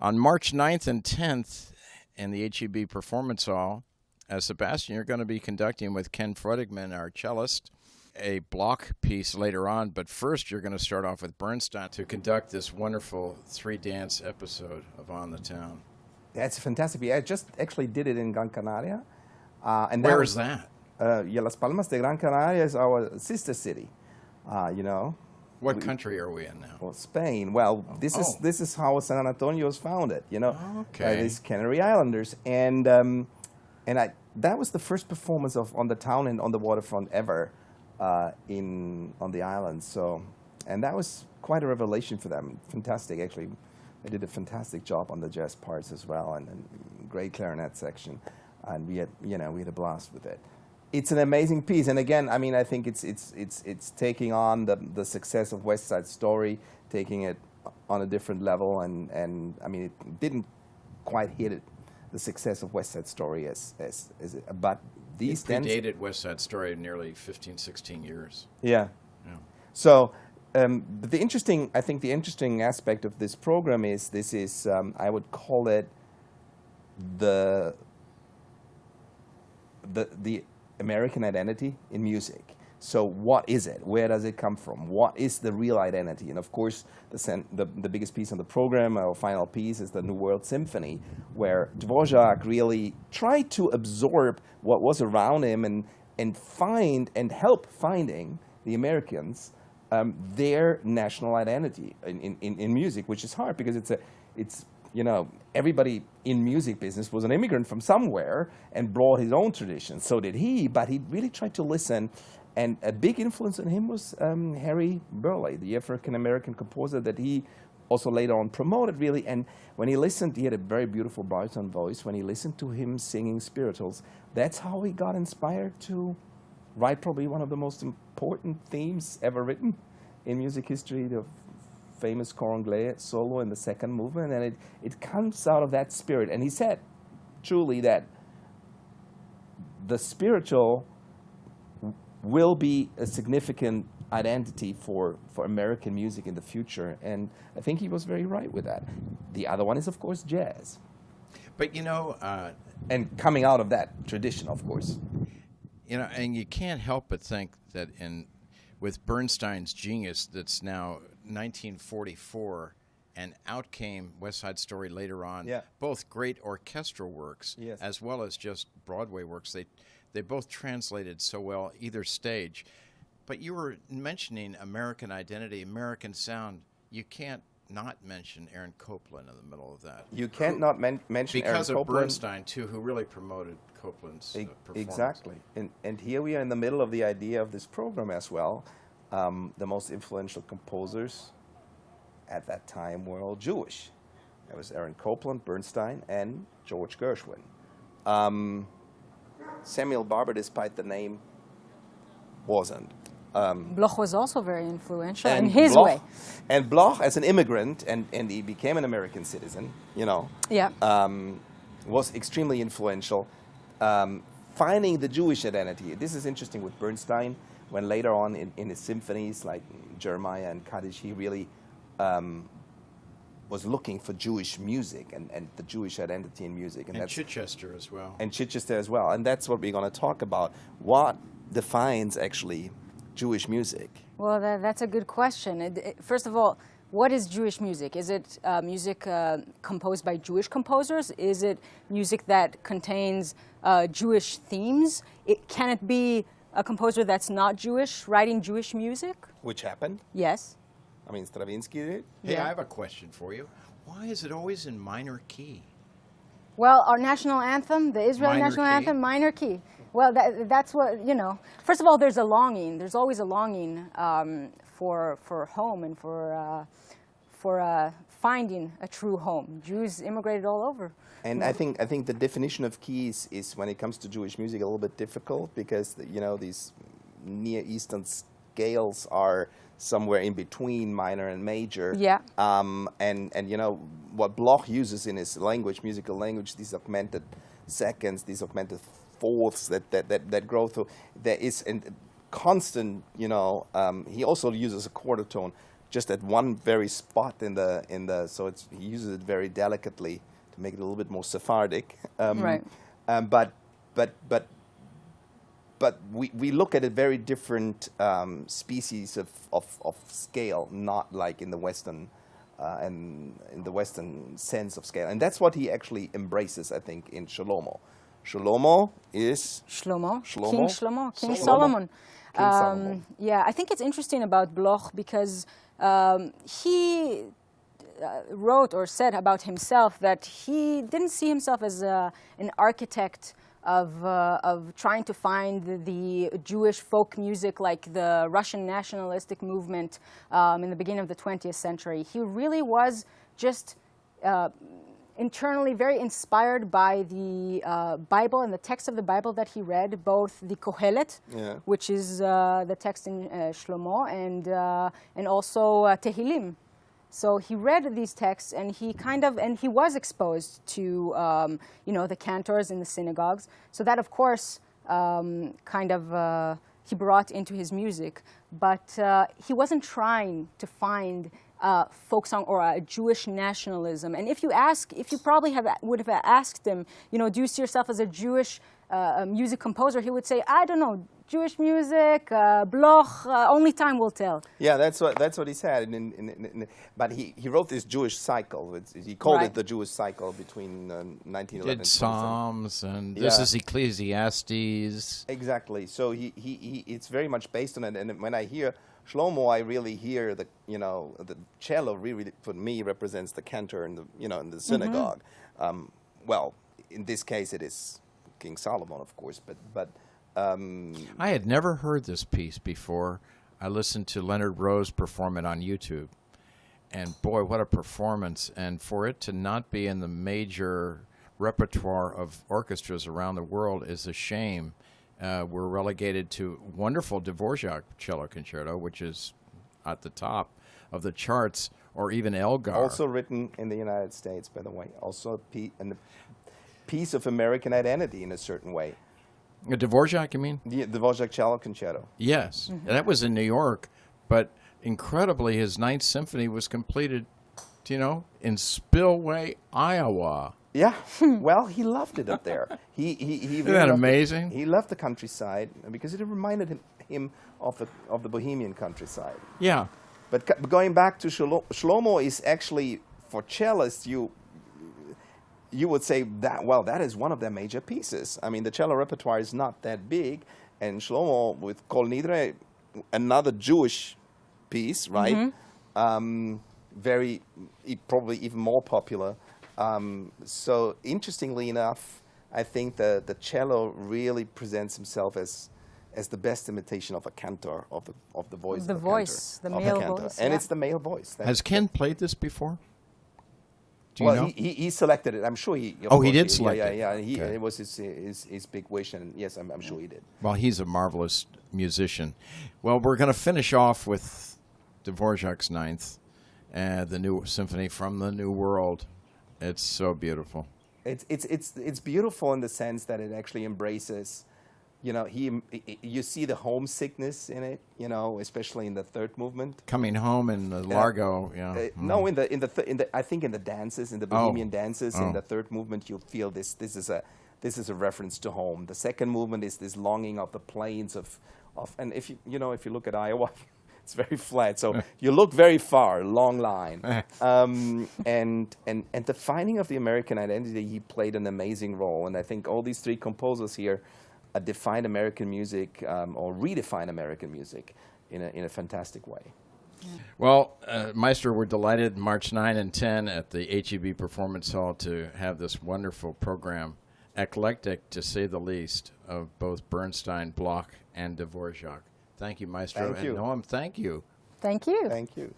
On March 9th and 10th in the HEB Performance Hall, Sebastian, you're going to be conducting with Ken Freudigman, our cellist, a block piece later on. But first, you're going to start off with Bernstein to conduct this wonderful three-dance episode of On the Town. Yeah, it's fantastic. I just actually did it in Gran Canaria. And where is that? Las Palmas de Gran Canaria is our sister city, What country are we in now? Well, Spain. Well, this is how San Antonio was founded, Okay. These Canary Islanders. And that was the first performance of On the Town and On the Waterfront ever on the island. So, and that was quite a revelation for them. Fantastic, actually. They did a fantastic job on the jazz parts as well, and great clarinet section. And we had a blast with it. It's an amazing piece, and again, I mean, I think it's taking on the success of West Side Story, taking it on a different level, and I mean, it didn't quite hit the success of West Side Story but these it predated West Side Story nearly 15, 16 years. Yeah. So, but the interesting aspect of this program is I would call it the American identity in music. So what is it? Where does it come from? What is the real identity? And of course, the biggest piece on the program, our final piece, is the New World Symphony, where Dvořák really tried to absorb what was around him and find and help finding the Americans their national identity in music, which is hard because it's everybody in music business was an immigrant from somewhere and brought his own tradition. So did he, but he really tried to listen. And a big influence on him was Harry Burleigh, the African-American composer that he also later on promoted, really. And when he listened, he had a very beautiful baritone voice. When he listened to him singing spirituals, that's how he got inspired to write probably one of the most important themes ever written in music history, the famous Cor Anglais solo in the second movement, and it comes out of that spirit. And he said, truly, that the spiritual will be a significant identity for American music in the future, and I think he was very right with that. The other one is, of course, jazz. But and coming out of that tradition, of course. And you can't help but think that with Bernstein's genius, that's now 1944, and out came West Side Story later on. Yeah. Both great orchestral works, yes, as well as just Broadway works. They both translated so well either stage. But you were mentioning American identity, American sound. You can't not mention Aaron Copland in the middle of that. You can't not mention Aaron Copland. Because of Bernstein, too, who really promoted Copland's performance. Exactly. And here we are in the middle of the idea of this program as well. The most influential composers at that time were all Jewish. There was Aaron Copland, Bernstein, and George Gershwin. Samuel Barber, despite the name, wasn't. Bloch was also very influential in his way. And Bloch, as an immigrant, and he became an American citizen, was extremely influential. Finding the Jewish identity. This is interesting with Bernstein, when later on in his symphonies, like Jeremiah and Kaddish, he really was looking for Jewish music and the Jewish identity in music. And Chichester as well. And Chichester as well. And that's what we're going to talk about. What defines, actually, Jewish music? Well, that's a good question. First of all, what is Jewish music? Is it music composed by Jewish composers? Is it music that contains Jewish themes? Can it be a composer that's not Jewish writing Jewish music? Which happened? Yes. I mean, Stravinsky did. Hey, I have a question for you. Why is it always in minor key? Well, our national anthem, the Israeli national anthem, minor key. Well, that's what, First of all, there's a longing. There's always a longing for home and for finding a true home. Jews immigrated all over. And I think the definition of keys is, when it comes to Jewish music, a little bit difficult because these Near Eastern scales are somewhere in between minor and major. Yeah. And what Bloch uses in his language, musical language, these augmented seconds, these augmented fourths that grow through. There is a constant. He also uses a quarter tone just at one very spot in the so he uses it very delicately to make it a little bit more Sephardic. Right. But we look at a very different species of scale, not like in the Western and in the Western sense of scale, and that's what he actually embraces, I think, in Schelomo. Schelomo is King Solomon. Solomon. King Solomon. Yeah, I think it's interesting about Bloch because he wrote or said about himself that he didn't see himself as an architect of trying to find the Jewish folk music like the Russian nationalistic movement in the beginning of the 20th century. He really was just internally very inspired by the Bible and the text of the Bible that he read, both the Kohelet, which is the text in Shlomo, and also Tehillim. So he read these texts, and he was exposed to the cantors in the synagogues. So that, of course, he brought into his music. But he wasn't trying to find folk song or a Jewish nationalism. And if you probably would have asked him, do you see yourself as a Jewish music composer? He would say, I don't know, Jewish music, Bloch, only time will tell. Yeah, that's what he said. But he wrote this Jewish cycle. He called it the Jewish cycle between 1911 and Psalms, and this is Ecclesiastes. Exactly. So it's very much based on it. And when I hear Shlomo, I really hear the cello really for me represents the cantor in the synagogue. Well, in this case, it is King Solomon, of course, but. I had never heard this piece before. I listened to Leonard Rose perform it on YouTube. And boy, what a performance. And for it to not be in the major repertoire of orchestras around the world is a shame. We're relegated to wonderful Dvořák cello concerto, which is at the top of the charts, or even Elgar. Also written in the United States, by the way. Also a piece of American identity in a certain way. Dvořák, you mean? The Dvořák cello concerto. Yes, that was in New York, but incredibly, his Ninth Symphony was completed, in Spillway, Iowa. Yeah, well, he loved it up there. He Isn't really that amazing? He loved the countryside because it reminded him of the Bohemian countryside. Yeah. But going back to Shlomo is actually, for cellists, you would say that is one of their major pieces. I mean, the cello repertoire is not that big, and Shlomo with Kol Nidre, another Jewish piece, right? Probably even more popular. So interestingly enough, I think the cello really presents himself as the best imitation of a cantor, of the voice. The voice, the male voice, and it's the male voice. Has Ken played this before? He selected it. I'm sure he. He did select it. Yeah. Okay. It was his big wish, and yes, I'm sure he did. Well, he's a marvelous musician. Well, we're going to finish off with Dvořák's Ninth, the new symphony from the New World. It's so beautiful. It's beautiful in the sense that it actually embraces. You see the homesickness in it, especially in the third movement. Coming home in the Largo, No, I think in the dances, in the Bohemian dances, in the third movement, you feel this is a reference to home. The second movement is this longing of the plains and if you look at Iowa, it's very flat, so you look very far, long line. And the finding of the American identity, he played an amazing role, and I think all these three composers here define American music or redefine American music in a fantastic way. Yeah. Well, Maestro, we're delighted March 9 and 10 at the HEB Performance Hall to have this wonderful program, eclectic to say the least, of both Bernstein, Bloch, and Dvořák. Thank you, Maestro. Thank you. And Noam, thank you. Thank you. Thank you.